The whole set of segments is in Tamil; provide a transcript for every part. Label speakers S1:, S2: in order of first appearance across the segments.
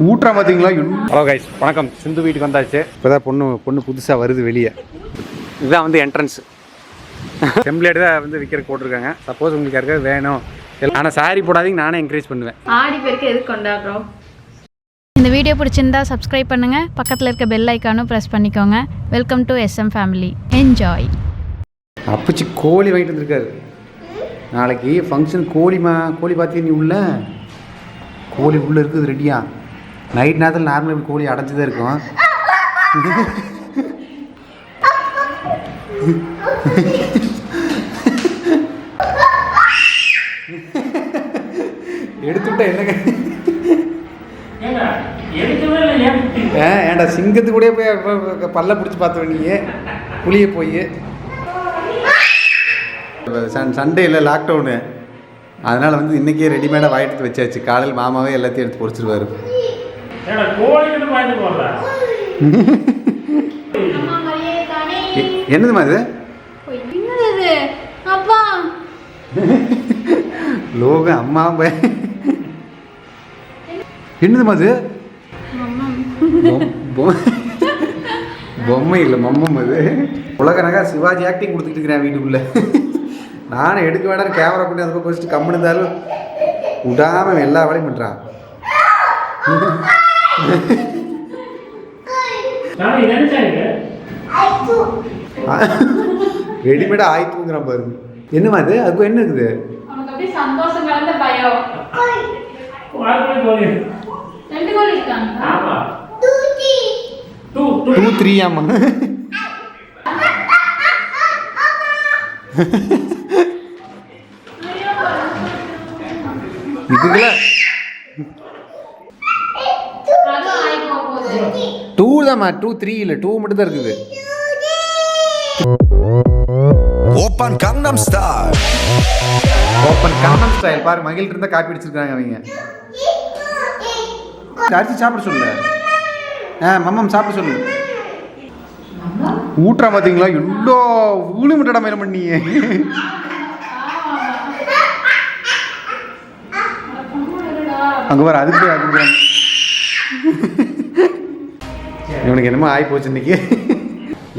S1: ஊட்டுறா பார்த்தீங்களா? ஹலோ கைஸ், வணக்கம். சிந்து வீட்டுக்கு வந்தாச்சு. இப்போ தான் பொண்ணு புதுசாக வருது வெளியே. இதுதான் வந்து என்ட்ரன்ஸ். டெம்ப்ளேட் தான் வந்து விற்கிறதுக்கு போட்டிருக்காங்க. சப்போஸ் உங்களுக்கு யாருக்காவது வேணும், ஆனால் சாரி போடாதீங்க, நானே என்கரேஜ் பண்ணுவேன்.
S2: ஆடி பேருக்கு எதுக்கு கொண்டாடுறோம்?
S3: இந்த வீடியோ பிடிச்சிருந்தா சப்ஸ்கிரைப் பண்ணுங்கள், பக்கத்தில் இருக்க பெல் ஐக்கானும் ப்ரெஸ் பண்ணிக்கோங்க. Welcome to SM family. Enjoy.
S1: அப்பச்சி கோழி வாங்கிட்டு வந்துருக்காரு. நாளைக்கு ஃபங்க்ஷன். கோழி பார்த்தியா நீ? உள்ள கோழி உள்ளே இருக்குது ரெடியா. நைட் நேரத்தில் நார்மலாக கோழி அடைச்சி தான் இருக்கும். எடுத்துட்டா என்னங்க? ஏன்டா சிங்கத்து கூட போய் பல்ல பிடிச்சி பார்த்து நீ புளிய போய். சண்டே இல்லை, லாக்டவுனு. அதனால் வந்து இன்றைக்கே ரெடிமேடாக வாங்கிட்டு வச்சாச்சு. காலையில் மாமாவே எல்லாத்தையும் எடுத்து பொறிச்சிருவார். என்னதுமா இது?
S3: அப்பா
S1: லோக அம்மா என்னதுமா அது? பொம்மை இல்லை, மம்மம். அது உலக நகர் சிவாஜி ஆக்டிங் கொடுத்துட்டு இருக்கிறேன் வீட்டுக்குள்ளே. நானும் எடுக்க வேண்டாம் கேமரா கொண்டு அந்த பக்கம் வச்சுட்டு கம்முன்னு இருந்தாலும் விடாமல் எல்லா வேலையும் பண்ணுறான். ரெடிமேடாக ஆயிட்டுங்கிறான் பாருங்க. என்னமா அது? அதுக்கு என்ன இருக்குது?
S2: சந்தோஷம் கலந்த பயம்.
S1: 2 3 ஆமா. இதுல 2 தான்மா. 2 3 இல்லை, 2 மட்டும் தான் இருக்குது.
S4: Open கங்னம் style.
S1: ஓப்பன் கங்னம் ஸ்டைல் பாரு. மகிழ் இருந்தா காப்பி அடிச்சிருக்காங்க அவங்க. அரிசி சாப்பிட சொல்லு. மம்மம் சாப்பிட சொல்லு. ஊட்டுறா பார்த்தீங்களா? எவ்வளோ ஊழி முட்டடா மேல பண்ணி. அங்கே பாரு, அதுக்கு போய் கொடுக்குறாங்க. இவனுக்கு என்னமோ ஆகி போச்சு இன்னைக்கு.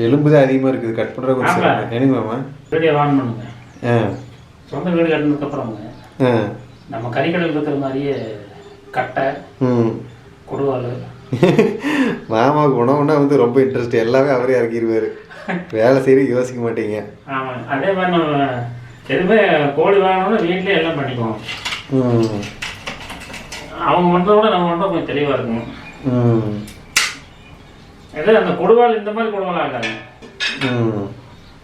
S1: எலும்பு தான் அதிகமாக இருக்குது. கட் பண்ணுற கொஞ்சம் எனக்கு மாமா
S5: வீடியோ வான் பண்ணுங்க. சொந்த வீடு கட்டினதுக்கப்புறம் நம்ம கறிக்கடையில் இருக்கிற மாதிரியே கட்டை கொடுவாள்.
S1: மாமாவுக்கு உணவுனா வந்து ரொம்ப இன்ட்ரெஸ்ட். எல்லாமே அவரே இறக்கிடுவார். வேலை செய்ய யோசிக்க மாட்டீங்க.
S5: ஆமாம், அதே மாதிரி நம்ம எதுவுமே கோழி வாங்கணும்னா வீட்லேயே எல்லாம் பண்ணிக்குவோம். அவங்க பண்ணுறத விட நம்ம பண்ணுறது கொஞ்சம் தெளிவாக இருக்கும். எது அந்த கொடுவாள் இந்த மாதிரி கொடுவாள் ஆகாது.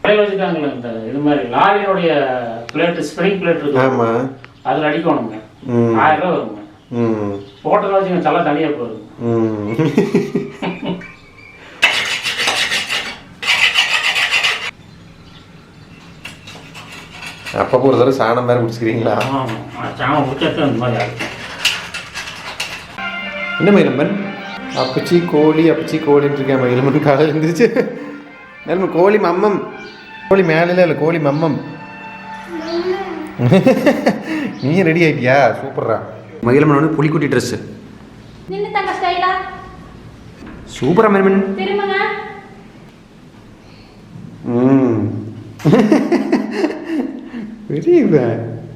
S5: கடையில் வச்சுக்காங்களே இந்த இது மாதிரி லாரியோடைய பிளேட்டு, ஸ்ப்ரிங் பிளேட் இருக்கு. ஆமாம், அதில் அடிக்கணுங்க. 1000 ரூபா வருங்க. போட்டதை வச்சுங்க, தலை தனியாக போகுது.
S1: அப்பப்போ ஒரு தடவை சாணம் வேறு முடிச்சுக்கிறீங்களா?
S5: ஆமாம், சாணம் முடிச்சது அந்த மாதிரி ஆகும்.
S1: என்ன மயிலம்பன்? அப்பச்சி கோழின்னு இருக்கேன். மயிலம்பன் காலையில் இருந்துச்சு. மேலும் கோழி மம்மம். கோழி மேலே இல்லை, கோழி மம்மம். நீ ரெடி ஆகிட்டியா? சூப்பர்ரா. மகிழம்மன் வந்து புலிக்குட்டி ட்ரெஸ்ஸு. சூப்பரா மகிழம்மன்.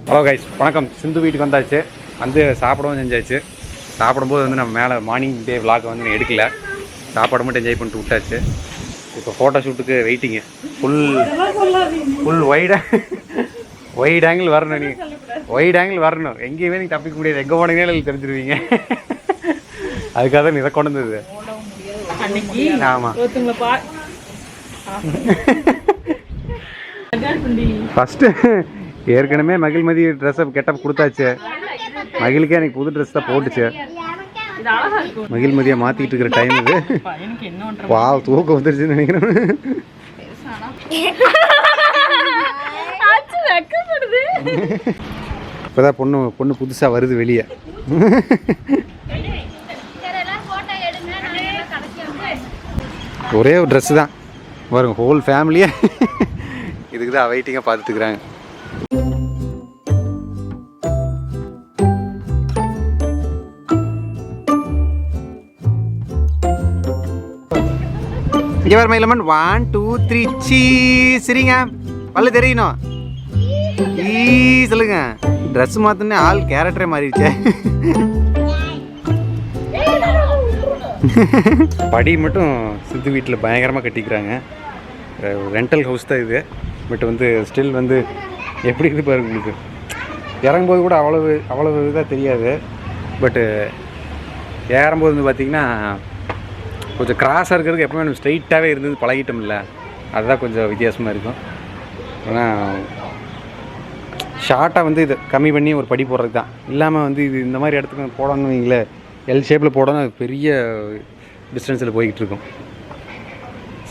S1: ஹலோ கைஸ், வணக்கம். சிந்து வீட்டுக்கு வந்தாச்சு. வந்து சாப்பிடவும் செஞ்சாச்சு. சாப்பிடும்போது வந்து நம்ம மேலே மார்னிங் டே விளாக் வந்து நான் எடுக்கல. சாப்பாடு மட்டும் என்ஜாய் பண்ணிட்டு விட்டாச்சு. இப்போ ஃபோட்டோ ஷூட்டுக்கு வெயிட்டிங்கு. ஃபுல் ஒயிட் ஆங்கிள் வரணும். நீங்கள் ஒயிட் ஆங்கிள் வரணும். எங்கேயுமே நீங்கள் தப்பிக்க முடியாது. எங்கே போனீங்கன்னு தெரிஞ்சிருவீங்க. அதுக்காக தான் இதை கொண்டு வந்தது. ஆமாம், ஃபஸ்ட்டு ஏற்கனவே மகிழ்மதி ட்ரெஸ்ஸை கெட்டப் கொடுத்தாச்சு. மகிழுக்கே எனக்கு புது ட்ரெஸ் தான் போட்டுச்சு. மகிழ்மதியை மாற்றிட்டு இருக்கிற டைம் இது. வா, தூக்கம் வந்துருச்சுன்னு நினைக்கிறேன். இப்போதான் பொண்ணு புதுசாக வருது வெளியே. ஒரே ஒரு ட்ரெஸ்ஸு தான் வருங்க. ஹோல் ஃபேமிலியே இதுக்கு தான் வெயிட்டிங்காக பார்த்துட்டுருக்குறாங்க. இங்கே வர மயிலம்மன் 1 2 3 சீ சரிங்க பல்ல தெரியணும் ஈ சொல்லுங்க ட்ரெஸ் மாற்றினே ஆள் கேரக்டரே மாறிடுச்சே படி மட்டும் சித்து வீட்டில் பயங்கரமாக கட்டிக்கிறாங்க ரெண்டல் ஹவுஸ் தான் இது பட் வந்து ஸ்டில் வந்து எப்படி இது பாருங்க உங்களுக்கு இறங்கும்போது கூட அவ்வளவு இதாக தெரியாது பட்டு ஏறும்போது வந்து பார்த்திங்கன்னா கொஞ்சம் கிராஸாக இருக்கிறதுக்கு எப்பவுமே நம்ம ஸ்ட்ரைட்டாகவே இருந்தது பழகிட்டோம்ல அதுதான் கொஞ்சம் வித்தியாசமாக இருக்கும் ஆனால் ஷார்ட்டாக வந்து இதை கம்மி பண்ணி ஒரு படி போடுறது தான் இல்லாமல் வந்து இது இந்த மாதிரி இடத்துக்கு போடணும்னு வைங்களேன் எல் ஷேப்பில் போடணும் அது பெரிய டிஸ்டன்ஸில் போய்கிட்டு இருக்கும்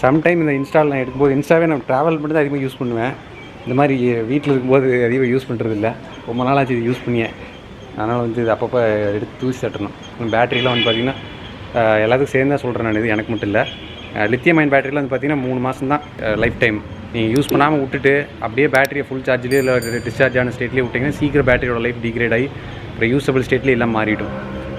S1: சம்டைம் இந்த இன்ஸ்டால் நான் எடுக்கும்போது இன்ஸ்டாவே நான் ட்ராவல் மட்டும் தான் அதிகமாக யூஸ் பண்ணுவேன் இந்த மாதிரி வீட்டில் இருக்கும்போது அதிகமாக யூஸ் பண்ணுறதில்ல ரொம்ப நாளாச்சு இது யூஸ் பண்ணியேன் அதனால் வந்து இது அப்பப்போ எடுத்து தூசி தட்டணும் பேட்டரிலாம் வந்து பார்த்திங்கன்னா எல்லாத்துக்கும் சேர்ந்து தான் சொல்கிறேன் நான் இது எனக்கு மட்டும் இல்லை லித்தியம் அயன் பேட்டரியில் வந்து பார்த்திங்கன்னா 3 மாதம் தான் லைஃப் டைம் நீங்கள் யூஸ் பண்ணாமல் விட்டுட்டு அப்படியே பேட்டரியை ஃபுல் சார்ஜ்லேயே இல்லை டிஸ்சார்ஜ் ஆன ஸ்டேட்லேயே விட்டிங்கன்னா சீக்கிரம் பேட்டரியோட லைஃப் டிகிரேட் ஆகி அப்புறம் யூஸபிள் ஸ்டேட்லேயே எல்லாம் மாறிடும்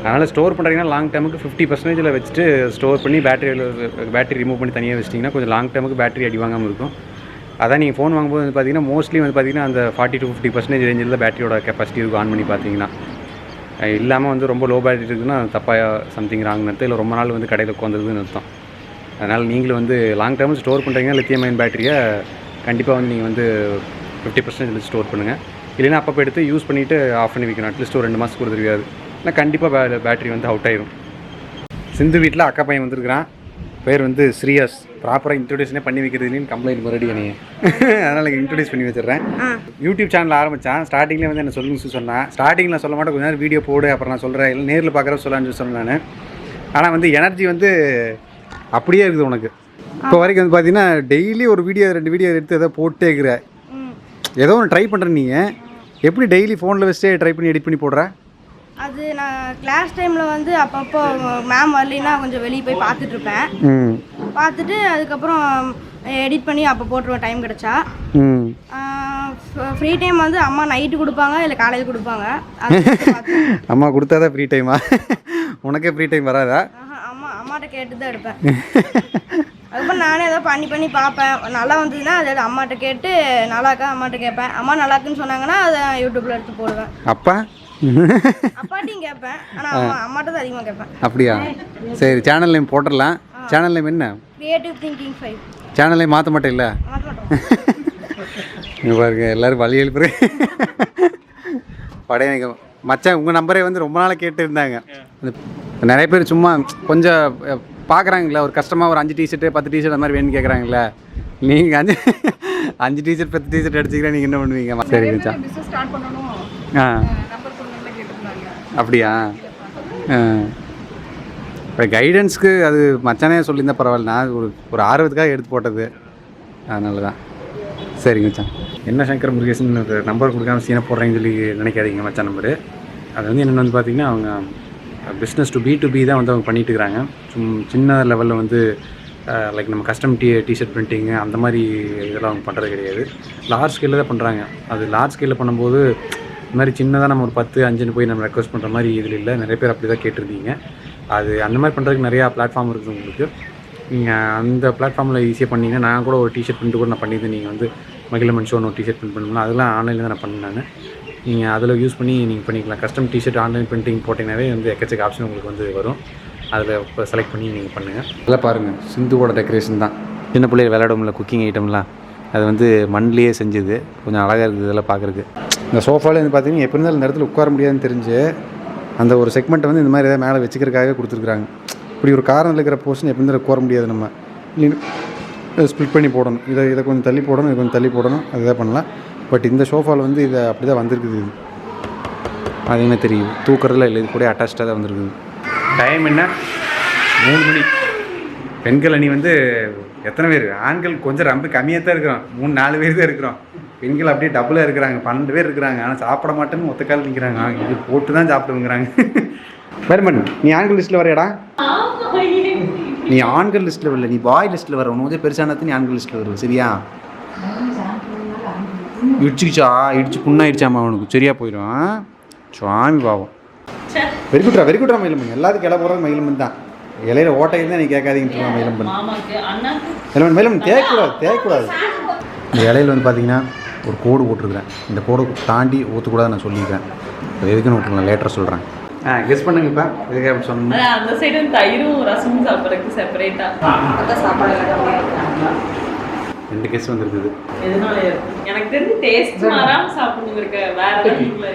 S1: அதனால் ஸ்டோர் பண்ணுறீங்கன்னா லாங் டேமுக்கு 50% வச்சுட்டு ஸ்டோர் பண்ணி பேட்டரி ரிமூவ் பண்ணி தனியாக வச்சிட்டிங்கன்னா கொஞ்சம் லாங் டேமுக்கு பேட்டரி அடி வாங்காமல் இருக்கும் அதான் நீங்கள் ஃபோன் வாங்கும்போது வந்து பார்த்தீங்கன்னா மோஸ்ட்லி வந்து பார்த்தீங்கன்னா அந்த 40 to 50% ரேஞ்சில் தான் பேட்டரியோட கெப்பாசிட்டி இருக்கும் ஆன் பண்ணி பார்த்தீங்கன்னா இல்லாமல் வந்து ரொம்ப லோ பேட்டரி இருக்குதுன்னா தப்பாக சம்திங் ராங் அர்த்தம் இல்லை ரொம்ப நாள் வந்து கடையில் உட்காந்துருதுன்னு அர்த்தம் அதனால் நீங்களும் வந்து லாங் டேர்மில் ஸ்டோர் பண்ணுறீங்கன்னா லித்தியம் அயன் பேட்டரியை கண்டிப்பாக வந்து நீங்கள் வந்து 50% ஸ்டோர் பண்ணுங்கள் இல்லைன்னா அப்பப்போ எடுத்து யூஸ் பண்ணிவிட்டு ஆஃப் பண்ணி வைக்கணும் அட்லீஸ்ட் ஒரு 2 மாதத்துக்கு ஒரு தெரியாது இல்லை கண்டிப்பாக பேட்டரி வந்து அவுட் ஆயிரும் சிந்து வீட்டில் அக்கா பையன் வந்திருக்கிறான் பேர் வந்து ஸ்ரீயாஸ் ப்ராப்பராக இன்ட்ரடியூஷனே பண்ணி வைக்கிறதுலேன்னு கம்ப்ளைண்ட் மறுபடி என்னைய அதனால் இன்ட்ரடியூஸ் பண்ணி வச்சிடுறேன் யூடியூப் சேனல் ஆரம்பித்தான் ஸ்டார்டிங்கில் வந்து என்ன சொல்லுங்க சொன்னேன் ஸ்டார்டிங்கில் சொல்ல மாட்டேன் கொஞ்ச நேரம் வீடியோ போடு அப்புறம் நான் சொல்கிறேன் இல்லை நேரில் பார்க்குற சொல்லலான்னு சொன்னேன் நான் ஆனால் வந்து எனர்ஜி வந்து அப்படியே இருக்குது உனக்கு இப்போ வரைக்கும் வந்து பார்த்தீங்கன்னா டெய்லி ஒரு வீடியோ 2 வீடியோ எடுத்து எதோ போட்டே இருக்கிற ஏதோ ஒன்று ட்ரை பண்ணுறேன் நீங்கள் எப்படி டெய்லி ஃபோனில் வச்சுட்டு ட்ரை பண்ணி எடிட் பண்ணி போடுற
S6: அது நான் கிளாஸ் டைமில் வந்து அப்பப்போ மேம் வரலைன்னா கொஞ்சம் வெளியே போய் பார்த்துட்ருப்பேன் பார்த்துட்டு அதுக்கப்புறம் எடிட் பண்ணி அப்போ போட்டுருவேன் டைம் கிடச்சா ஃப்ரீ டைம் வந்து அம்மா நைட்டு கொடுப்பாங்க இல்லை காலையில் கொடுப்பாங்க
S1: அம்மா கொடுத்தா தான் ஃப்ரீ டைமா உனக்கே ஃப்ரீ டைம் வராதா
S6: அம்மாட்ட கேட்டு தான் எடுப்பேன் அதுக்கப்புறம் நானே ஏதோ பண்ணி பார்ப்பேன் நல்லா வந்ததுன்னா அதை அம்மாட்ட கேட்டு நல்லாக்கா அம்மாட்ட கேட்பேன் அம்மா நல்லாக்குன்னு சொன்னாங்கன்னா அதை யூடியூப்பில் எடுத்து போடுவேன்
S1: அப்பா
S6: அப்பாட்டையும் கேட்பேன் ஆனால் அம்மாட்ட தான் அதிகமாக கேட்பேன்
S1: அப்படியா சரி சேனல் நேம் போட்டுடலாம் சேனல் நேம் என்ன
S6: கிரியேட்டிவ் திங்கிங் 5
S1: சேனல் நேம் மாற்ற மாட்டேன் இல்லை இங்கே பாருங்க எல்லோரும் வழி எழுப்புறேன் படைய மச்சான் உங்கள் நம்பரே வந்து ரொம்ப நாளாக கேட்டு இருந்தாங்க நிறைய பேர் சும்மா கொஞ்சம் பார்க்குறாங்களே ஒரு கஷ்டமாக ஒரு 5 டிஷர்ட்டு 10 டிஷர்ட் அந்த மாதிரி வேணும்னு கேட்குறாங்களே நீங்கள் 5 டிஷர்ட் 10 டிஷர்ட் அடிச்சிக்கிறேன் நீங்கள் என்ன பண்ணுவீங்க சரி மச்சான் அப்படியா இப்போ கைடன்ஸ்க்கு அது மச்சானே சொல்லியிருந்தா பரவாயில்ல நான் ஒரு ஆர்வத்துக்காக எடுத்து போட்டது அதனால தான் சரிங்க மச்சான் என்ன சங்கர் முருகேசன் நம்பர் கொடுக்காம சீனை போடுறேன்னு சொல்லி நினைக்காதீங்க மச்சான் நம்பரு அது வந்து என்னென்னு வந்து பார்த்திங்கன்னா அவங்க பிஸ்னஸ் டு B2B தான் வந்து அவங்க பண்ணிகிட்டு இருக்கிறாங்க சின்ன லெவலில் வந்து லைக் நம்ம கஸ்டம் டிஷர்ட் பிரிண்டிங்கு அந்த மாதிரி இதெல்லாம் அவங்க பண்ணுறது கிடையாது லார்ஜ் ஸ்கேலில் தான் பண்ணுறாங்க அது லார்ஜ் ஸ்கேலில் பண்ணும்போது இந்த மாதிரி சின்னதாக நம்ம ஒரு 10-5ன்னு போய் நம்ம ரெக்வஸ்ட் பண்ணுற மாதிரி இதில் இல்லை நிறைய பேர் அப்படி தான் கேட்டிருந்தீங்க அது அந்த மாதிரி பண்ணுறதுக்கு நிறையா பிளாட்ஃபார்ம் இருக்குது உங்களுக்கு நீங்கள் அந்த பிளாட்ஃபார்மில் ஈஸியாக பண்ணிங்கன்னா நான் கூட ஒரு டிஷர்ட் பிரிண்ட் கூட நான் பண்ணியிருந்தேன் நீங்கள் வந்து மகிழமன் ஷோன்னு ஒரு டிஷர்ட் பிரிண்ட் பண்ணணும் அதெல்லாம் ஆன்லைனில் தான் நான் பண்ணேன் நீங்கள் அதில் யூஸ் பண்ணி நீங்கள் பண்ணிக்கலாம் கஸ்டம் டிஷர்ட் ஆன்லைன் பிரிண்டிங் போட்டிங்கனாவே வந்து எக்கச்சக்க ஆப்ஷன் உங்களுக்கு வந்து வரும் அதில் இப்போ செலக்ட் பண்ணி நீங்கள் பண்ணுங்கள் இதெல்லாம் பாருங்கள் சிந்துவோட டெக்கரேஷன் தான் சின்ன பிள்ளைகள் விளையாடும்ல குக்கிங் ஐட்டம்லாம் அது வந்து மண்ணிலேயே செஞ்சது கொஞ்சம் அழகாக இருக்குது இதெல்லாம் பார்க்குறதுக்கு இந்த சோஃபாவில் வந்து பார்த்தீங்கன்னா எப்படி இருந்தாலும் இந்த இடத்துல உட்கார முடியாதுன்னு தெரிஞ்சு அந்த ஒரு செக்மெண்ட்டை வந்து இந்த மாதிரி எதாவது மேலே வச்சுக்கிறதுக்காக கொடுத்துருக்குறாங்க இப்படி ஒரு காரணம் இருக்கிற போர்ஷன் எப்படி இருந்தாலும் உட்கார முடியாது நம்ம இல்லைன்னு ஸ்ப்ளிட் பண்ணி போடணும் இதை கொஞ்சம் தள்ளி போடணும் இது கொஞ்சம் தள்ளி போடணும் அதுதான் பண்ணலாம் பட் இந்த சோஃபாவில் வந்து இதை அப்படி தான் வந்திருக்குது இது அது என்ன தெரியும் தூக்குறதுல இல்லை இது கூட அட்டாச்சாக தான் வந்திருக்குது டைம் என்ன 3 மணி பெண்கள் அணி வந்து எத்தனை பேர் ஆண்கள் கொஞ்சம் ரொம்ப கம்மியாக தான் இருக்கிறோம் 3-4 பேர் தான் இருக்கிறோம் பெண்கள் அப்படியே டபுளாக இருக்கிறாங்க 12 பேர் இருக்கிறாங்க ஆனால் சாப்பிட மாட்டேன்னு ஒத்தக்கால் நிற்கிறாங்க இது போட்டு தான் சாப்பிடுங்கிறாங்க வருமன் நீ ஆண்கள் லிஸ்ட்டில் வரையடா நீ ஆண்கள் லிஸ்ட்டில் வரல நீ பாய் லிஸ்ட்டில் வர உனக்கு பெருசானது நீ ஆண்கள் லிஸ்ட்டில் வருவ சரியா இடிச்சு புண்ணாயிடுச்சாமா அவனுக்கு சரியா போயிடும் சுவாமி பாவம் வெரி குட்ரா மயிலம்மன் எல்லாத்துக்கும் இலை போகிறது மயிலம்மன் தான் இலையில ஓட்டையில் தான் நீ கேட்காதீங்கன்னு மேலம்பன்
S7: மாமாக்கு அண்ணாக்கு
S1: மேலும் தேய்க்கூடாது இந்த இலையில் வந்து பார்த்தீங்கன்னா ஒரு கோடு போட்டிருக்கிறேன். இந்த கோடு தாண்டி ஊற்றக்கூடாது நான் சொல்லியிருக்கேன். எதுக்குன்னு விட்டுருங்க, லேட்டராக சொல்கிறேன். கெஸ் பண்ணுங்க இப்போ எதுக்கு அப்படி சொன்னேன்.
S7: அந்த சைடு தயிரும் ரசமும் சாப்பிட்றதுக்கு செப்பரேட்டா அதான் சாப்பாடு
S1: 2 கெஸ் வந்துருக்குது.
S7: எதனால எனக்கு தெரிஞ்சு டேஸ்ட் மாறாம சாப்பிடணும் இருக்க வேற ஏதாவது.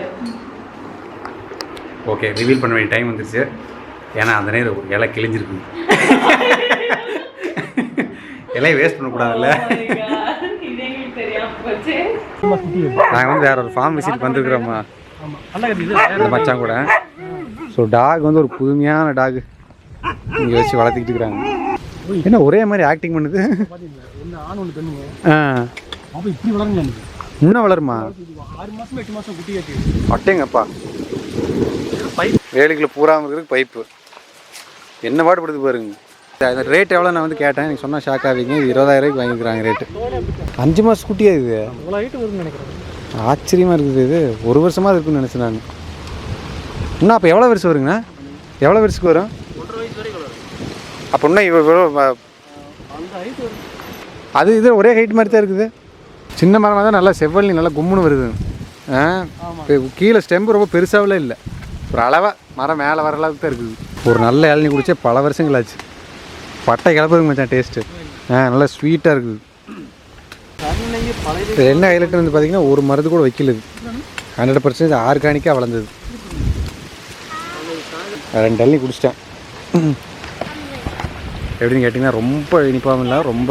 S1: ஓகே, ரிவீல் பண்ண வேண்டிய டைம் வந்துருச்சு. ஏன்னா அந்த நேரம் ஒரு இலை கிழிஞ்சிருக்கு. இலையை வேஸ்ட் பண்ணக்கூடாதுல்ல. நாங்கள் வந்து வேற ஒரு ஃபார்ம் விசிட் வந்துருக்குறோம்மா அந்த மச்சான் கூட. ஸோ டாக் வந்து ஒரு புதுமையான டாக் இங்கே வச்சு வளர்த்துக்கிட்டு இருக்கிறாங்க. என்ன ஒரே மாதிரி ஆக்டிங் பண்ணுது. இன்னும் வளருமா?
S8: 6 மாசம் 8 மாசம் குட்டி கட்டி
S1: அட்டேங்கப்பா. வேலைக்குள்ள பூராமல் இருக்கிறதுக்கு பைப்பு என்ன பாடுபடுது பாருங்க. அந்த ரேட் எவ்வளோ நான் வந்து கேட்டேன், எனக்கு சொன்னால் ஷாக் ஆவீங்க. இது 20,000 ரூபாய்க்கு வாங்கிக்கிறாங்க ரேட்டு. 5 மாதம் குட்டியா இது?
S8: அவ்வளோ ஹைட்டு வரும்னு நினைக்கிறேன்.
S1: ஆச்சரியமாக இருக்குது. இது 1 வருஷமாக இருக்குன்னு நினச்சேன் நான். இன்னும் அப்போ எவ்வளோ வருஷம் வருங்கண்ணா? எவ்வளோ வருஷத்துக்கு வரும்?
S8: 1.5 வயசு வரைக்கும் வரும்.
S1: அப்போ இன்னும் இவ்வளோ
S8: அந்த ஹைட்டு வரும்.
S1: அது இது ஒரே ஹைட் மாதிரி தான் இருக்குது. சின்ன மரமாக தான் நல்லா செவ்வல்லி நல்லா கும்முன்னு வருது. கீழே ஸ்டெம்பு ரொம்ப பெருசாகவே இல்லை, ஒரு அளவாக மரம் மேலே வர அளவுக்கு தான் இருக்குது. ஒரு நல்ல இளநீ குடிச்சே பல வருஷங்கள் ஆச்சு. பட்டை கிளப்புதுங்க மச்சான் டேஸ்ட்டு. நல்லா ஸ்வீட்டாக இருக்குது. இது என்ன ஹைலைட் வந்து பார்த்தீங்கன்னா ஒரு மருந்து கூட வைக்கல. இது 100% ஆர்கானிக்காக வளர்ந்தது. 2 இளநீ குடிச்சிட்டேன். எப்படின்னு கேட்டிங்கன்னா ரொம்ப இனிப்பாகவும் இல்லை, ரொம்ப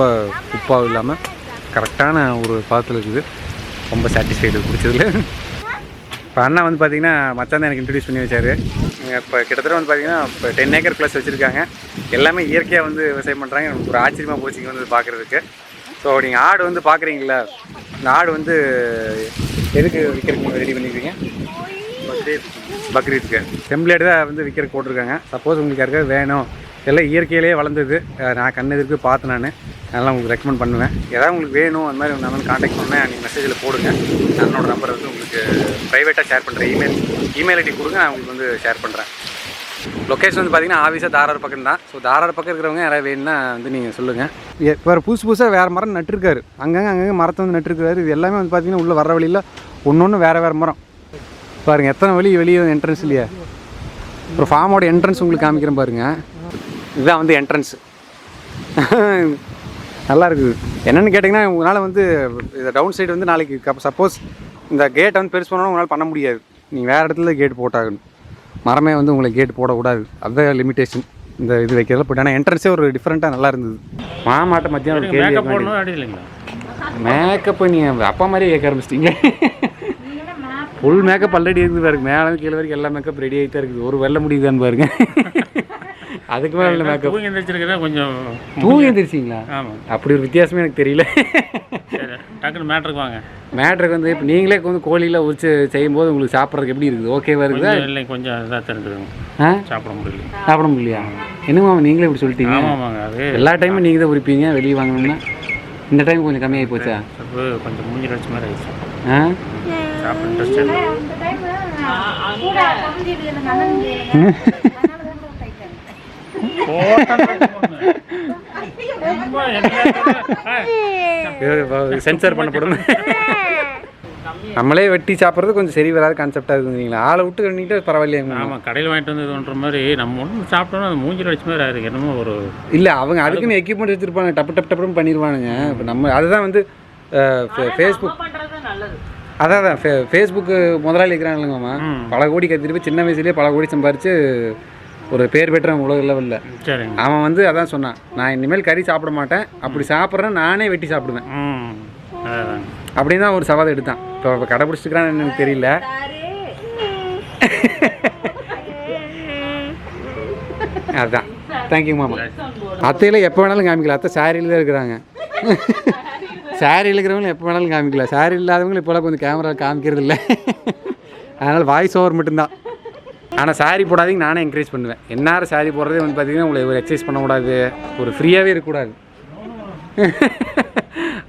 S1: உப்பாகவும் இல்லாமல் கரெக்டான ஒரு பாத்தில் இருக்குது. ரொம்ப சாட்டிஸ்ஃபைடு குடிச்சதில். இப்போ அண்ணா வந்து பார்த்திங்கன்னா மச்சான் தான் எனக்கு இன்ட்ரடியூஸ் பண்ணி வச்சார். இப்போ கிட்டத்தட்ட வந்து பார்த்திங்கன்னா இப்போ 10 ஏக்கர் ப்ளஸ் வச்சுருக்காங்க. எல்லாமே இயற்கையாக வந்து விவசாயம் பண்ணுறாங்க. எனக்கு ஒரு ஆச்சரியமாக போச்சு இங்கே வந்து பார்க்குறதுக்கு. ஸோ நீங்கள் ஆடு வந்து பார்க்குறீங்களா, இந்த ஆடு வந்து எதுக்கு விற்கிறதுக்கு ரெடி பண்ணிக்கிறீங்க? பக்ரீத்துக்கு செம்பிளேடு தான் வந்து விற்கிறதுக்கு போட்டிருக்காங்க. சப்போஸ் உங்களுக்கு யாருக்காவது வேணும், எல்லாம் இயற்கையிலேயே வளர்ந்தது, நான் கண் எதிர்க்கு பார்த்து நான் அதெல்லாம் உங்களுக்கு ரெக்கமெண்ட் பண்ணுவேன். ஏதாவது உங்களுக்கு வேணும் அந்த மாதிரி நான் வந்து காண்டாக்ட் பண்ணேன், நீங்கள் மெசேஜில் போடுங்க. என்னோட நம்பரை வந்து உங்களுக்கு ப்ரைவேட்டாக ஷேர் பண்ணுறேன். இமெயில் ஐடி கொடுங்க, நான் உங்களுக்கு வந்து ஷேர் பண்ணுறேன். லொக்கேஷன் வந்து பார்த்திங்கன்னா ஆஃபீஸாக தாரார் பக்கம் தான். ஸோ தாரார் பக்கம் இருக்கிறவங்க யாராவது வேணும்னா வந்து நீங்கள் சொல்லுங்கள். வேறு புதுசாக வேறு மரம் நட்டுருக்காரு. அங்கங்கே மரத்தை வந்து நட்டுருக்காரு. இது எல்லாமே வந்து பார்த்திங்கன்னா உள்ளே வர வழியில் ஒன்று வேறு மரம் பாருங்கள். எத்தனை வெளியே என்ட்ரன்ஸ் இல்லையா. அப்புறம் ஃபார்மோட என்ட்ரன்ஸ் உங்களுக்கு காமிக்கிறேன் பாருங்கள். இதுதான் வந்து என்ட்ரன்ஸு. நல்லா இருக்குது. என்னென்னு கேட்டிங்கன்னா உங்களால் வந்து இந்த டவுன் சைடு வந்து நாளைக்கு சப்போஸ் இந்த கேட்டை வந்து பெருசு பண்ணணும் உங்களால் பண்ண முடியாது. நீங்கள் வேறு இடத்துல கேட் போட்டாகணும். மரமே வந்து உங்களுக்கு கேட் போடக்கூடாது. அதுதான் லிமிட்டேஷன் இந்த இது வைக்கிறதுல. பட் ஆனால் என்ட்ரன்ஸே ஒரு டிஃப்ரெண்ட்டாக நல்லா இருந்தது. மாமாட்ட மத்தியானம் ஒரு கேள்வி
S5: இல்லைங்களா?
S1: மேக்கப் நீங்கள் அப்பா மாதிரியே கேட்க ஆரம்பிச்சிட்டிங்க. ஃபுல் மேக்கப் ஆல்ரெடி இருக்குது பாருங்க. மேலே கீழே வரைக்கும் எல்லா மேக்கப் ரெடி ஆகிட்டு தான் இருக்குது. ஒரு வெள்ள முடியுதான்னு பாருங்க. அதுக்கு மேலே மேக்கப்
S5: தூங்கி எந்திரிச்சிருக்கிறதா கொஞ்சம்
S1: தூங்கி எந்திரிச்சிங்களா?
S5: ஆமாம்.
S1: அப்படி ஒரு வித்தியாசமே எனக்கு தெரியல.
S5: டக்குன்னு மேட்ருக்கு வாங்க.
S1: மேட்ருக்கு வந்து இப்போ நீங்களே வந்து கோழியில் உரிச்சு செய்யும்போது உங்களுக்கு சாப்பிட்றதுக்கு எப்படி இருக்குது? ஓகேவா இருக்குதா?
S5: இல்லை கொஞ்சம் இதாக தெரிஞ்சுக்கோங்க. சாப்பிட முடியல.
S1: சாப்பிட முடியலையா? என்னமா நீங்களே இப்படி சொல்லிட்டீங்க?
S5: ஆமாங்க. அது
S1: எல்லா டைமும் நீங்கள் தான் உரிப்பீங்க வெளியே வாங்கணும்னா. இந்த டைம் கொஞ்சம் கம்மியாகி போச்சா?
S5: கொஞ்சம் மூஞ்சி அடிச்ச மாதிரி ஆயிடுச்சு. சாப்பிட
S1: சென்சார் பண்ணப்படும். நம்மளே வெட்டி சாப்பிட்றது கொஞ்சம் சரி வராது கான்செப்டாக இருக்குங்களா? ஆளை விட்டு கண்டிட்டு பரவாயில்லையா?
S5: ஆமாம், கடையில் வாங்கிட்டு வந்து இதுன்ற மாதிரி நம்ம ஒன்று சாப்பிட்டோன்னா அது மூஞ்சில் அடிச்ச மாதிரி ஆயிருக்கு. என்னமோ ஒரு
S1: இல்லை அவங்க அதுக்குன்னு எக்யூப்மெண்ட் வச்சுருப்பாங்க. டப்புன்னு பண்ணிடுவானுங்க. இப்போ நம்ம அதுதான் வந்து ஃபேஸ்புக் அதான் ஃபேஸ்புக்கு முதலாளி இருக்கிறாங்கல்லங்கம்மா. பல கோடி கத்திட்டு போய் சின்ன வயசுலேயே பல கோடி சம்பாரிச்சு ஒரு பேர் பெற்றவன் உலக லெவலில்.
S5: சரிங்க.
S1: அவன் வந்து அதான் சொன்னான், நான் இனிமேல் கறி சாப்பிட மாட்டேன், அப்படி சாப்பிட்றேன் நானே வெட்டி சாப்பிடுவேன் அப்படின்னு தான் ஒரு சவால் எடுத்தான். இப்போ கடைபிடிச்சிக்கிறான்னு எனக்கு தெரியல. அதுதான். தேங்க்யூ மாமா. அத்தையில் எப்போ வேணாலும் காமிக்கலாம். அத்தை சாரியில் தான் இருக்கிறாங்க. சாரி இருக்கிறவங்களும் எப்போ வேணாலும் காமிக்கலாம். சாரி இல்லாதவங்களும் இப்போலாம் கொஞ்சம் கேமரா காமிக்கிறது இல்லை. அதனால் வாய்ஸ் ஓவர் மட்டும்தான். ஆனால் சாரி போடாதீங்க நானே என்கரேஜ் பண்ணுவேன். எந்நேரம் சாரி போடுறதே வந்து பார்த்திங்கன்னா உங்களை ஒரு எக்ஸசைஸ் பண்ணக்கூடாது, ஒரு ஃப்ரீயாகவே இருக்கக்கூடாது.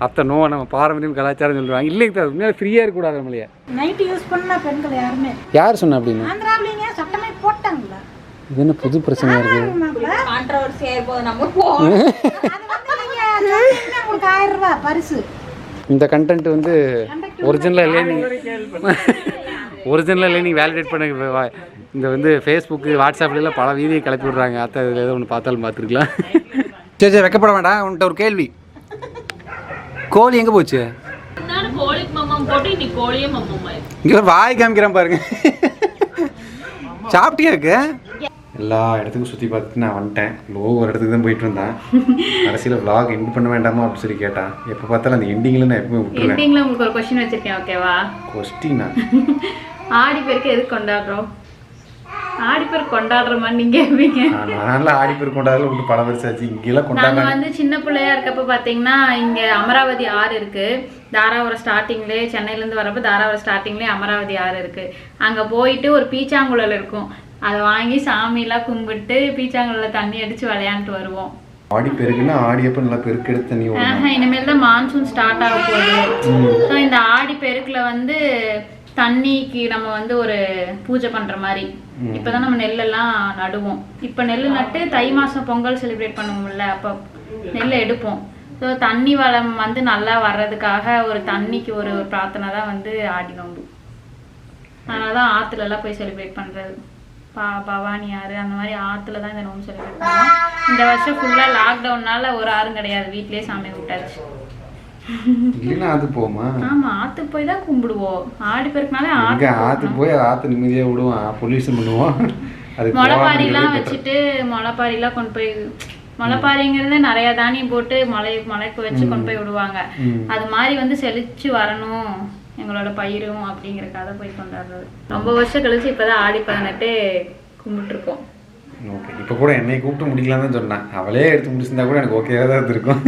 S1: அத்தை நோ நம்ம பாரம்பரியம் கலாச்சாரம் சொல்லுவாங்க. இல்லைங்க சார், உண்மையாக ஃப்ரீயாக இருக்கக்கூடாது. நம்மளையே
S9: நைட்டு யூஸ் பண்ணா பெண்கள் யாருமே
S1: யார் சொன்னா அப்படின்னு
S9: ஆந்திராவிலேங்க சட்டமே போட்டாங்களா?
S1: இது என்ன புது பிரச்சனையாக இருக்குது?
S7: கான்ட்ரவர்சி ஆயிருப்போது நம்ம போவோம்.
S9: உங்களுக்கு 1000 ரூபாய் பரிசு.
S1: இந்த கண்டென்ட் வந்து ஒரிஜினலாக இல்லையே நீங்கள் வேலிடேட் பண்ண இந்த வந்து ஃபேஸ்புக்கு வாட்ஸ்அப்லாம் பல வீடியோ கிளப்பி விட்றாங்க. அத்தை இதில் ஏதோ ஒன்று பார்த்தாலும் பார்த்துருக்கலாம். சரி வைக்கப்பட வேண்டாம். உன்கிட்ட ஒரு கேள்வி, கோழி எங்கே போச்சு?
S7: கோழிக்கு மம்மம் போட்டு இன்னைக்கு கோழியே மம்மம் ஆயிடுச்சு.
S1: இங்கே வாய் காமிக்கிறேன் பாருங்க. சாப்பிட்டியா இருக்கு? எல்லா இடத்துக்கும் சுற்றி பார்த்துட்டு நான் வந்துட்டேன். ஒரு இடத்துக்கு தான் போயிட்டு வந்தேன். கடைசியில் vlog எண்ட் பண்ண வேண்டாமா அப்படின்னு சொல்லி கேட்டான். எப்போ பார்த்தாலும் அந்த எண்டிங்கில் நான் எப்பவுமே விட்டுருவேன்.
S2: எண்டிங்கில் உங்களுக்கு ஒரு கொஸ்டின் வச்சிருக்கேன், ஓகேவா?
S1: கொஸ்டினா?
S2: ஆடிப்பெருக்கு எதுக்கு கொண்டாடுறோம்? ஆடிப்பெருக்கு கொண்டாடுற மாதிரி நீங்க எப்படிங்க?
S1: நல்லா ஆடிப்பெருக்கு கொண்டாடல விட்டு பல வருஷாச்சு. இங்கெல்லாம்
S2: நாங்கள்
S1: கொண்டாடுறாங்க.
S2: வந்து சின்ன பிள்ளையா இருக்கப்ப பார்த்தீங்கன்னா இங்கே அமராவதி ஆறு இருக்கு. தாராபுரம் ஸ்டார்டிங்லேயே, சென்னையிலேருந்து வரப்போ தாராபுரம் ஸ்டார்டிங்லேயே அமராவதி ஆறு இருக்கு. அங்கே போயிட்டு ஒரு பீச்சாங்குழல் இருக்கும். அதை வாங்கி சாமியெல்லாம் கும்பிட்டு பீச்சாங்குழலில் தண்ணி அடிச்சு விளையாண்டுட்டு வருவோம்.
S1: ஆடி பெருக்குன்னா ஆடியப்போ நல்லா பெருக்கெடுத்து தண்ணி ஓடும்.
S2: இனிமேல் தான் மான்சூன் ஸ்டார்ட் ஆக போகுது. ஸோ இந்த ஆடி பெருக்கில் வந்து தண்ணிக்கு நம்ம வந்து ஒரு பூஜை பண்ற மாதிரி. இப்பதான் நம்ம நெல்லெல்லாம் நடுவோம். இப்போ நெல் நட்டு தை மாசம் பொங்கல் செலிப்ரேட் பண்ணுவோம்ல, அப்போ நெல்லை எடுப்போம். ஸோ தண்ணி வளம் வந்து நல்லா வர்றதுக்காக ஒரு தண்ணிக்கு ஒரு பிரார்த்தனை தான் வந்து ஆடி நோம்பு. அதனால தான் ஆற்றுலலாம் போய் செலிப்ரேட் பண்ணுறது. பவானி ஆறு அந்த மாதிரி ஆற்றுல தான் இந்த நோம்பு செலிப்ரேட் பண்ணுவோம். இந்த வருஷம் ஃபுல்லாக லாக்டவுன்னால ஒரு ஆறும் கிடையாது, வீட்லேயே சாமி விட்டாச்சு.
S1: அது போமா?
S2: ஆமா, ஆத்துக்கு போய் தான் கும்பிடுவோம். ஆடி பெருக்குனாலே
S1: ஆத்துக்கு போய் ஆத்து நிம்மதியா விடுவோம், பொல்யூஷன் பண்ணுவோம்.
S2: முளைப்பாரிலாம் வச்சுட்டு முளைப்பாரிலாம் கொண்டு போய், முளைப்பாரிங்கிறது நிறைய தானியம் போட்டு மலைக்கு வச்சு கொண்டு போய் விடுவாங்க. அது மாதிரி வந்து செழிச்சு வரணும் எங்களோட பயிரும் அப்படிங்கிறக்காக போய் கொண்டாடுறது. ரொம்ப வருஷம் கழிச்சு இப்பதான் ஆடி 18 கும்பிட்டு இருக்கோம்.
S1: ஓகே, இப்போ கூட என்னை கூப்பிட்டு முடிக்கலான்னு தான் சொன்னேன். அவளே எடுத்து முடிச்சிருந்தா கூட எனக்கு ஓகேவா தான் இருந்திருக்கும்.